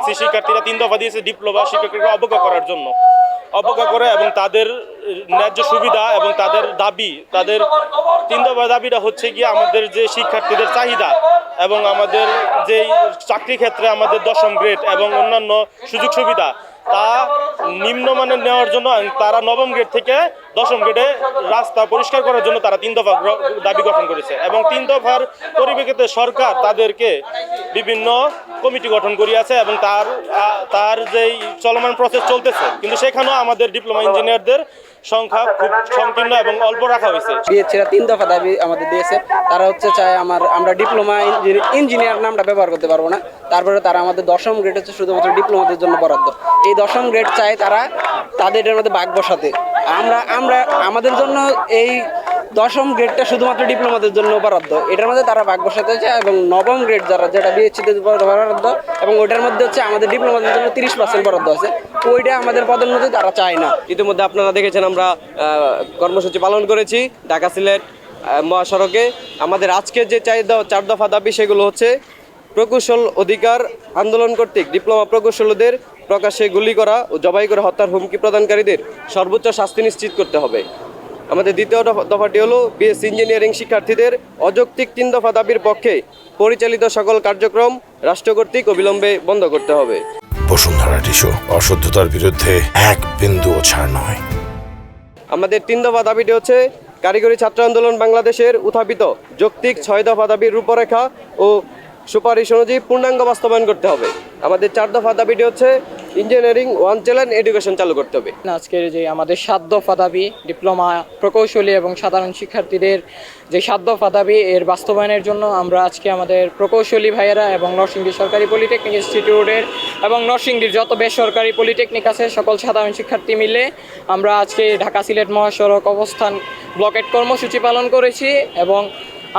SSC শিক্ষার্থীরা 3 দফা দিয়েছে ডিপ্লোমা শিক্ষককে অবজ্ঞা করার জন্য, অবজ্ঞা করে এবং তাদের ন্যায্য সুবিধা এবং তাদের দাবি, তাদের 3 দফা দাবিটা হচ্ছে গিয়ে আমাদের যে শিক্ষার্থীদের চাহিদা এবং আমাদের যেই চাকরি ক্ষেত্রে আমাদের 10ম গ্রেড এবং অন্যান্য সুযোগ সুবিধা তা নিম্নমানের নেওয়ার জন্য তারা 9ম গ্রেড থেকে 10ম গ্রেডে রাস্তা পরিষ্কার করার জন্য তারা 3 দফা দাবি গঠন করেছে এবং 3 দফার পরিপ্রেক্ষিতে সরকার তাদেরকে বিভিন্ন কমিটি গঠন করিয়াছে এবং তার যেই চলমান প্রসেস চলতেছে, কিন্তু সেখানেও আমাদের ডিপ্লোমা ইঞ্জিনিয়ারদের সংখ্যা খুব সংকীর্ণ এবং অল্প রাখা হয়েছে। বিএসসিরা 3 দফা দাবি আমাদের দিয়েছে। তারা হচ্ছে চায় আমরা ডিপ্লোমা ইঞ্জিনিয়ার নামটা ব্যবহার করতে পারবো না। তারপরে তারা আমাদের 10ম গ্রেড হচ্ছে শুধুমাত্র ডিপ্লোমাদের জন্য বরাদ্দ। এই 10ম গ্রেড চায় তারা তাদের মধ্যে ভাগ বসাতে। আমরা আমাদের জন্য এই 10ম গ্রেডটা শুধুমাত্র ডিপ্লোমাদের জন্য বরাদ্দ, এটার মধ্যে তারা ভাগ বসাতে চায় এবং 9ম গ্রেড যেটা বিএসসিতে বরাদ্দ এবং ওইটার মধ্যে হচ্ছে আমাদের ডিপ্লোমাদের জন্য 30% বরাদ্দ আছে, ওইটা আমাদের পদোন্নতি তারা চায় না। ইতিমধ্যে আপনারা দেখেছেন আমরা কর্মসূচি পালন করেছি ঢাকা সিলেট মহাসড়কে। আমাদের আজকের যে 4 দফা দাবি সেগুলো হচ্ছে প্রকৌশল অধিকার আন্দোলন কর্তৃক ডিপ্লোমা প্রকৌশলীদের প্রকাশ্যে গুলি করা ও জবাই করে হত্যার হুমকি প্রদানকারীদের সর্বোচ্চ শাস্তি নিশ্চিত করতে হবে। আমাদের দ্বিতীয় দফাটি হলো বিএসসি ইঞ্জিনিয়ারিং শিক্ষার্থীদের অযৌক্তিক 3 দফা দাবির পক্ষে পরিচালিত সকল কার্যক্রম রাষ্ট্র কর্তৃক অবিলম্বে বন্ধ করতে হবে। বসুন্ধরা টিস্যু, অশুদ্ধতার বিরুদ্ধে এক বিন্দুও ছাড় নয়। আমাদের 3 দফা দাবিটি হচ্ছে কারিগরি ছাত্র আন্দোলন বাংলাদেশের উত্থাপিত যৌক্তিক 6 দফা দাবির রূপরেখা ও সুপারিশ অনুযায়ী পূর্ণাঙ্গ বাস্তবায়ন করতে হবে। আমাদের 4 দফা দাবিটি হচ্ছে ইঞ্জিনিয়ারিং 1 চ্যানেল এডুকেশন চালু করতে হবে। আজকের যে আমাদের 7 দফা দাবি ডিপ্লোমা প্রকৌশলী এবং সাধারণ শিক্ষার্থীদের যে 7 দফা দাবি এর বাস্তবায়নের জন্য আমরা আজকে আমাদের প্রকৌশলী ভাইয়েরা এবং নরসিংদী সরকারি পলিটেকনিক ইনস্টিটিউটের এবং নরসিংদীর যত বেসরকারি পলিটেকনিক আছে সকল সাধারণ শিক্ষার্থী মিলে আমরা আজকে ঢাকা সিলেট মহাসড়ক অবস্থান ব্লকেট কর্মসূচি পালন করেছি এবং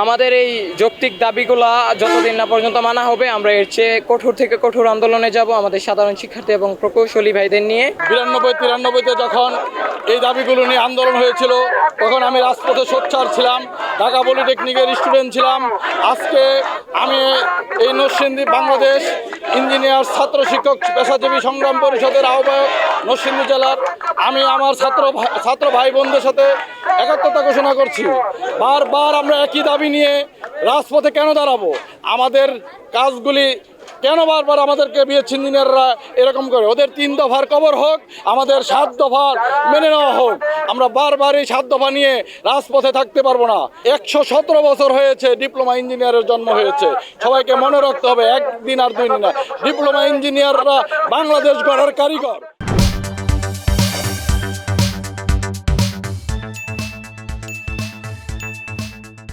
আমাদের এই যৌক্তিক দাবিগুলো যতদিন না পর্যন্ত মানা হবে আমরা এর চেয়ে কঠোর থেকে কঠোর আন্দোলনে যাব আমাদের সাধারণ শিক্ষার্থী এবং প্রকৌশলী ভাইদের নিয়ে। 92-93-তে যখন এই দাবিগুলো নিয়ে আন্দোলন হয়েছিল তখন আমি রাজপথে সোচ্চার ছিলাম, ঢাকা পলিটেকনিকের স্টুডেন্ট ছিলাম। আজকে আমি এই নরসিংদী বাংলাদেশ ইঞ্জিনিয়ার ছাত্র শিক্ষক পেশাজীবী সংগ্রাম পরিষদের আহ্বায়ক নরসিংদী জেলার আমি আমার ছাত্র ভাই বোনদের সাথে একাত্মতা ঘোষণা করছি। বারবার আমরা একই দাবি নিয়ে রাজপথে কেন দাঁড়াবো? আমাদের কাজগুলি কেন বারবার আমাদেরকে বিএসসি ইঞ্জিনিয়াররা এরকম করে? ওদের 3 দফার কবর হোক, আমাদের 7 দফার মেনে নেওয়া হোক। আমরা বারবার এই 7 দফা নিয়ে রাজপথে থাকতে পারবো না। 117 বছর হয়েছে ডিপ্লোমা ইঞ্জিনিয়ারের জন্ম হয়েছে। সবাইকে মনে রাখতে হবে, একদিন আর 2 দিন না। ডিপ্লোমা ইঞ্জিনিয়াররা বাংলাদেশ গড়ার কারিগর।